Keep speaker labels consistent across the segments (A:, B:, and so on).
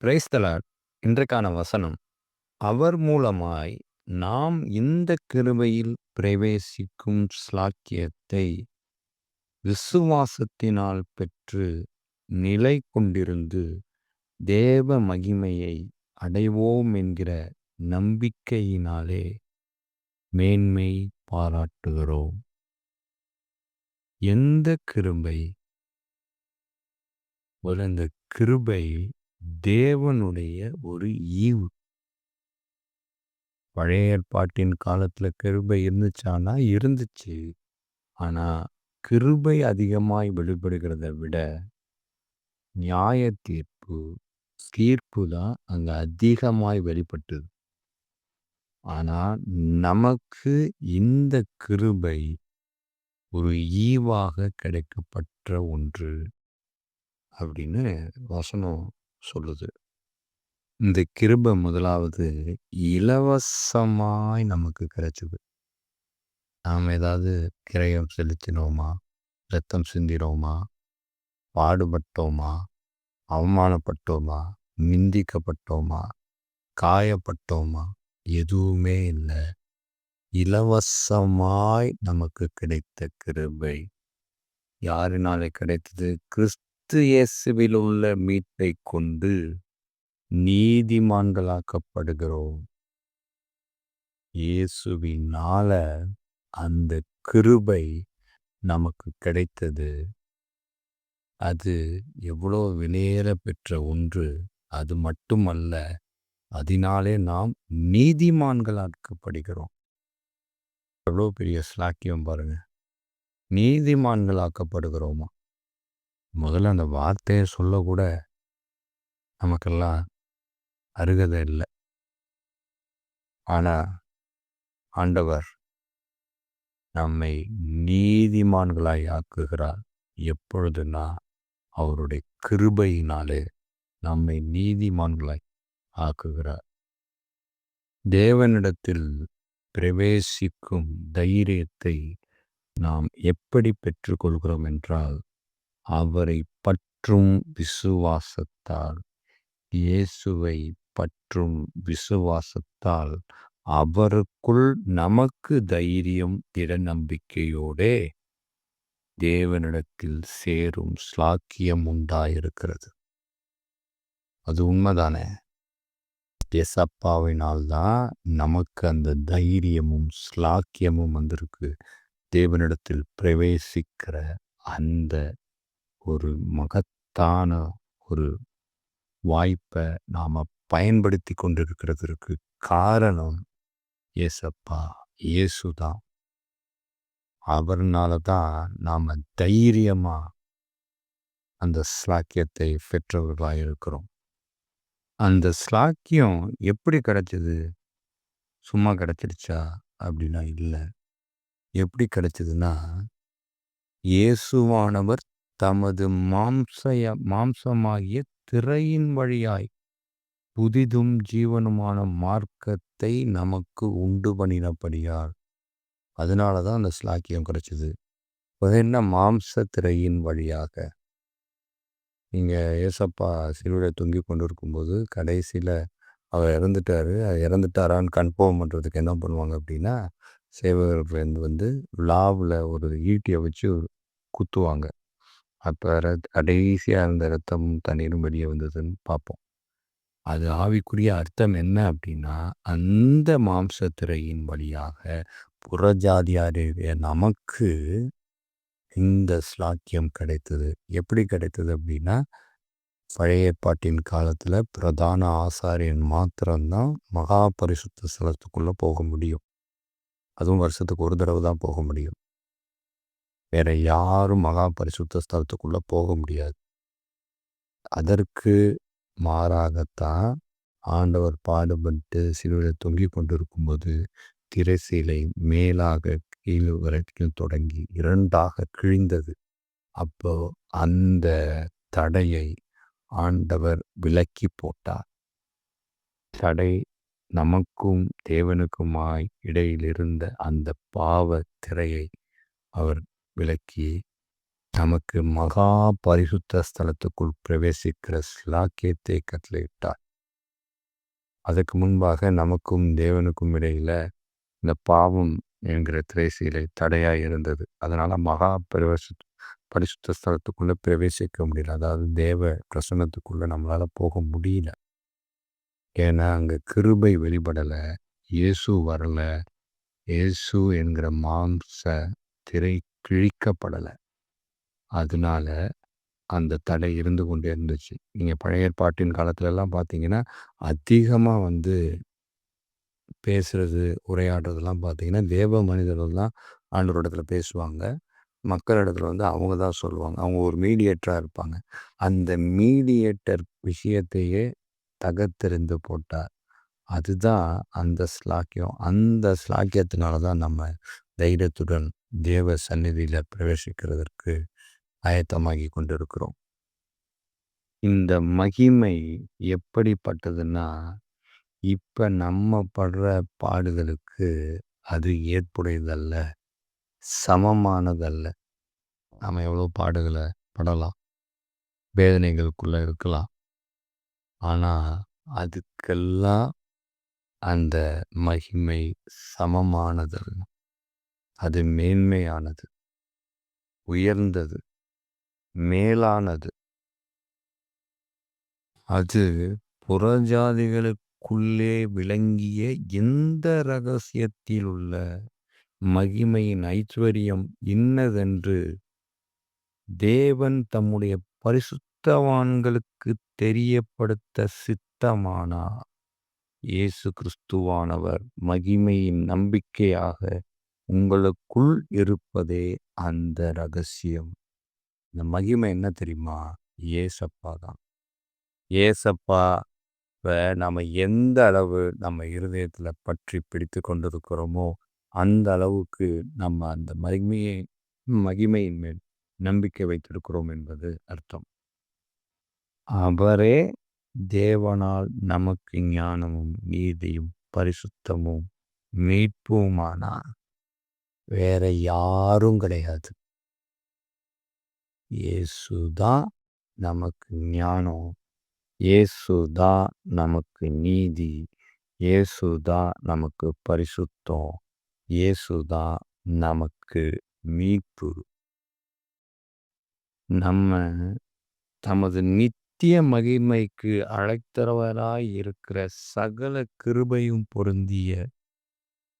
A: Praise the Lord. இன்றைக்கான வசனம், அவர் மூலமாய் நாம் இந்த கிருபையில் பிரவேசிக்கும் ஸ்லாக்கியத்தை விசுவாசத்தினால் பெற்று நிலை கொண்டிருந்து தேவ மகிமையை அடைவோம் என்கிற நம்பிக்கையினாலே மேன்மை பாராட்டுகிறோம். எந்த கிருபை? இந்த கிருபை தேவனுடைய ஒரு ஈவு. பழைய ஏற்பாட்டின் காலத்துல கிருபை இருந்துச்சானா இருந்துச்சு. ஆனா கிருபை அதிகமாய் வெளிப்படுகிறத விட நியாய தீர்ப்பு தான் அங்க அதிகமாய் வெளிப்பட்டது. ஆனா நமக்கு இந்த கிருபை ஒரு ஈவாக கிடைக்கப்பட்ட ஒன்று அப்படின்னு வசனம் சொல்லுது. இந்த கிருபை முதலாவது இலவசமாய் நமக்கு கிடைச்சது. நாம் ஏதாவது கிரயம் செலுத்தினோமா, இரத்தம் சிந்தினோமா, பாடுபட்டோமா, அவமானப்பட்டோமா, நிந்திக்கப்பட்டோமா, காயப்பட்டோமா? எதுவுமே இல்லை. இலவசமாய் நமக்கு கிடைத்த கிருபை. யாரினாலே கிடைத்தது? கிறிஸ்து இயேசுவில் உள்ள மீட்பை கொண்டு நீதிமான்களாக்கப்படுகிறோம். இயேசுவினால அந்த கிருபை நமக்கு கிடைத்தது. அது எவ்வளோ விலையேற பெற்ற ஒன்று. அது மட்டுமல்ல, அதனாலே நாம் நீதிமான்களாக்கப்படுகிறோம். எவ்வளோ பெரிய ஸ்லாக்கியம் பாருங்க. நீதிமான்களாக்கப்படுகிறோமா? முதல்ல அந்த வார்த்தையை சொல்லக்கூட நமக்கெல்லாம் அருகதை இல்லை. ஆனால் ஆண்டவர் நம்மை நீதிமான்களாய் ஆக்குகிறார். எப்பொழுதுனா அவருடைய கிருபையினாலே நம்மை நீதிமான்களாய் ஆக்குகிறார். தேவனிடத்தில் பிரவேசிக்கும் தைரியத்தை நாம் எப்படி பெற்றுக்கொள்கிறோம் என்றால், அவரை பற்றும் விசுவாசத்தால். இயேசுவை பற்றும் விசுவாசத்தால் அவருக்குள் நமக்கு தைரியம் திடநம்பிக்கையோடே தேவனிடத்தில் சேரும் ஸ்லாக்கியம் உண்டாயிருக்கிறது. அது உண்மைதானே? ஏசப்பாவினால்தான் நமக்கு அந்த தைரியமும் ஸ்லாக்கியமும் வந்திருக்கு. தேவனிடத்தில் பிரவேசிக்கிற அந்த ஒரு மகத்தான ஒரு வாய்ப்பை நாம் பயன்படுத்தி கொண்டிருக்கிறதுக்கு காரணம் ஏசப்பா, இயேசுதான். அவர்னால தான் நாம் தைரியமாக அந்த ஸ்லாக்கியத்தை பெற்றவர்களாக இருக்கிறோம். அந்த ஸ்லாக்கியம் எப்படி கிடைச்சது? சும்மா கிடைச்சிருச்சா அப்படின்னா இல்லை. எப்படி கிடைச்சதுன்னா, இயேசுவானவர் தமது மாம்சமாகிய திரையின் வழியாய் புதிதும் ஜீவனுமான மார்க்கத்தை நமக்கு உண்டு பண்ணினபடியால். அதனால தான் அந்த ஸ்லாக்கியம் கிடைச்சது. என்ன மாம்ச திரையின் வழியாக? நீங்கள் ஏசப்பா சிலுவையில் தொங்கி கொண்டு இருக்கும்போது கடைசியில் அவர் இறந்துட்டாரான்னு கன்ஃபார்ம் பண்ணுறதுக்கு என்ன பண்ணுவாங்க அப்படின்னா, சேவகர்கள் வந்து லாவில் ஒரு ஈட்டியை வச்சு குத்துவாங்க. அப்போ கடைசியாக அந்த ரத்தமும் தண்ணீரும் வெளியே வந்ததுன்னு பார்ப்போம். அது ஆவிக்குரிய அர்த்தம் என்ன அப்படின்னா, அந்த மாம்சத்திரையின் வழியாக புறஜாதியாரிய நமக்கு இந்த ஸ்லாக்கியம் கிடைத்தது. எப்படி கிடைத்தது அப்படின்னா, பழைய ஏற்பாட்டின் காலத்தில் பிரதான ஆசாரியன் மாத்திரம்தான் மகா பரிசுத்த ஸ்தலத்துக்குள்ளே போக முடியும். அதுவும் வருஷத்துக்கு ஒரு தடவை தான் போக முடியும். வேற யாரும் மகா பரிசுத்த ஸ்தலத்துக்குள்ளே போக முடியாது. அதற்கு மாறாகத்தான் ஆண்டவர் பாடுபட்டு சிலுவையில் தொங்கி கொண்டிருக்கும்போது திரைசீலை மேலாக கீழ் வரைக்கும் தொடங்கி 2ஆக கிழிந்தது. அப்போ அந்த தடையை ஆண்டவர் விலக்கி போட்டார். தடை நமக்கும் தேவனுக்குமாய் இடையில் இருந்த அந்த பாவ திரையை அவர் விலக்கி நமக்கு மகா பரிசுத்த ஸ்தலத்துக்குள் பிரவேசிக்கிற ஸ்லாக்கியத்தை கட்டளையிட்டார். அதற்கு முன்பாக நமக்கும் தேவனுக்கும் இடையில இந்த பாவம் என்கிற திரைசீலை தடையாய் இருந்தது. அதனால மகா பரிசுத்த ஸ்தலத்துக்குள்ள பிரவேசிக்க முடியல. அதாவது தேவ பிரசன்னத்துக்குள்ள நம்மளால போக முடியல. ஏன்னா அங்க கிருபை வெளிப்படலை, இயேசு வரல, இயேசு என்கிற மாம்ச திரை கிழிக்கப்படலை. அதனால அந்த தடை இருந்து கொண்டே இருந்துச்சு. நீங்கள் பழைய ஏற்பாட்டின் காலத்துலலாம் பார்த்தீங்கன்னா அதிகமாக பேசுறது, உரையாடுறதெல்லாம் பார்த்தீங்கன்னா தேவ மனிதர்கள் தான் ஆண்டவரிடத்துல பேசுவாங்க. மக்களிடத்துல அவங்க தான் சொல்லுவாங்க. அவங்க ஒரு மீடியேட்டராக இருப்பாங்க. அந்த மீடியேட்டர் விஷயத்தையே தகர்த்தெறிந்து போட்டார். அதுதான் அந்த ஸ்லாக்கியம். அந்த ஸ்லாக்கியத்தினால தான் நம்ம தைரியத்துடன் தேவ சந்நிதியில் பிரவேசிக்கிறதற்கு ஆயத்தமாகி கொண்டிருக்கிறோம். இந்த மகிமை எப்படிப்பட்டதுன்னா, இப்போ நம்ம படுற பாடுகளுக்கு அது ஏற்புடையதல்ல, சமமானதல்ல. நம்ம எவ்வளோ பாடுகளை படலாம், வேதனைகளுக்குள்ளே இருக்கலாம். ஆனால் அதுக்கெல்லாம் அந்த மகிமை சமமானதல்ல. அது மேன்மையானது, உயர்ந்தது, மேலானது. அது புறஜாதிகளுக்குள்ளே விளங்கிய எந்த இரகசியத்தில் உள்ள மகிமையின் ஐஸ்வர்யம் இன்னதென்று தேவன் தம்முடைய பரிசுத்தவான்களுக்கு தெரியப்படுத்த சித்தமானார். இயேசு கிறிஸ்துவானவர் மகிமையின் நம்பிக்கையாக உங்களுக்குள் இருப்பதே அந்த ரகசியம். இந்த மகிமை என்ன தெரியுமா? ஏசப்பா தான். ஏசப்பா நம்ம எந்த அளவு நம்ம இருதயத்தில் பற்றி பிடித்து கொண்டிருக்கிறோமோ அந்த அளவுக்கு நம்ம அந்த மகிமையின் மேல் நம்பிக்கை வைத்திருக்கிறோம் என்பது அர்த்தம். அவரே தேவனால் நமக்கு ஞானமும் நீதியும் பரிசுத்தமும் மீட்புமானார். வேற யாரும் கிடையாது. இயேசுதான் நமக்கு ஞானம், இயேசுதான் நமக்கு நீதி, இயேசுதான் நமக்கு பரிசுத்தம், இயேசுதான் நமக்கு மீட்பு. நம்ம தமது நித்திய மகிமைக்கு அழைத்தவராய் இருக்கிற சகல கிருபையும் பொருந்திய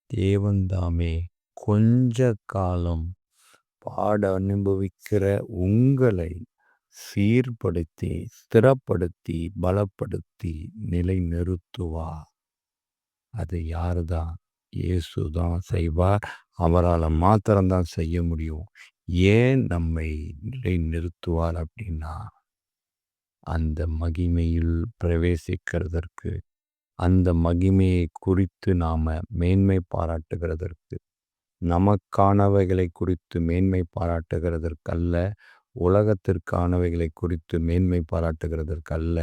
A: தேவன்தாமே கொஞ்ச காலம் பாட அனுபவிக்கிற உங்களை சீர்படுத்தி, ஸ்திரப்படுத்தி, பலப்படுத்தி நிலை நிறுத்துவா. அது யாருதான்? இயேசுதான் செய்வார். அவரால் மாத்திரம்தான் செய்ய முடியும். ஏன் நம்மை நிலை நிறுத்துவார் அப்படின்னா, அந்த மகிமையில் பிரவேசிக்கிறதற்கு, அந்த மகிமையை குறித்து நாம் மேன்மை பாராட்டுகிறதற்கு, நமக்கானவைகளை குறித்து மேன்மை பாராட்டுகிறதற்கல்ல, உலகத்திற்கானவைகளை குறித்து மேன்மை பாராட்டுகிறதற்கல்ல,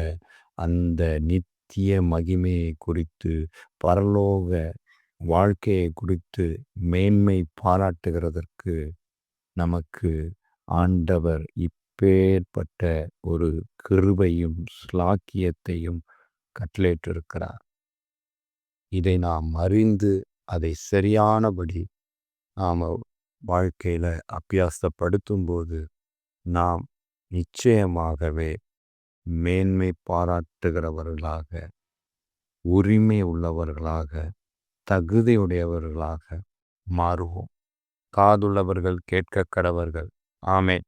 A: அந்த நித்திய மகிமையை குறித்து, பரலோக வாழ்க்கையை குறித்து மேன்மை பாராட்டுகிறதற்கு நமக்கு ஆண்டவர் இப்பேற்பட்ட ஒரு கிருபையும் ஸ்லாக்கியத்தையும் கட்டளையிட்டிருக்கிறார். இதை நாம் அறிந்து அதை சரியானபடி நாம் வாழ்க்கையில் அபியாசப்படுத்தும்போது நாம் நிச்சயமாகவே மேன்மை பாராட்டுகிறவர்களாக, உரிமை உள்ளவர்களாக, தகுதியுடையவர்களாக மாறுவோம். காதுள்ளவர்கள் கேட்க கடவர்கள். ஆமென்.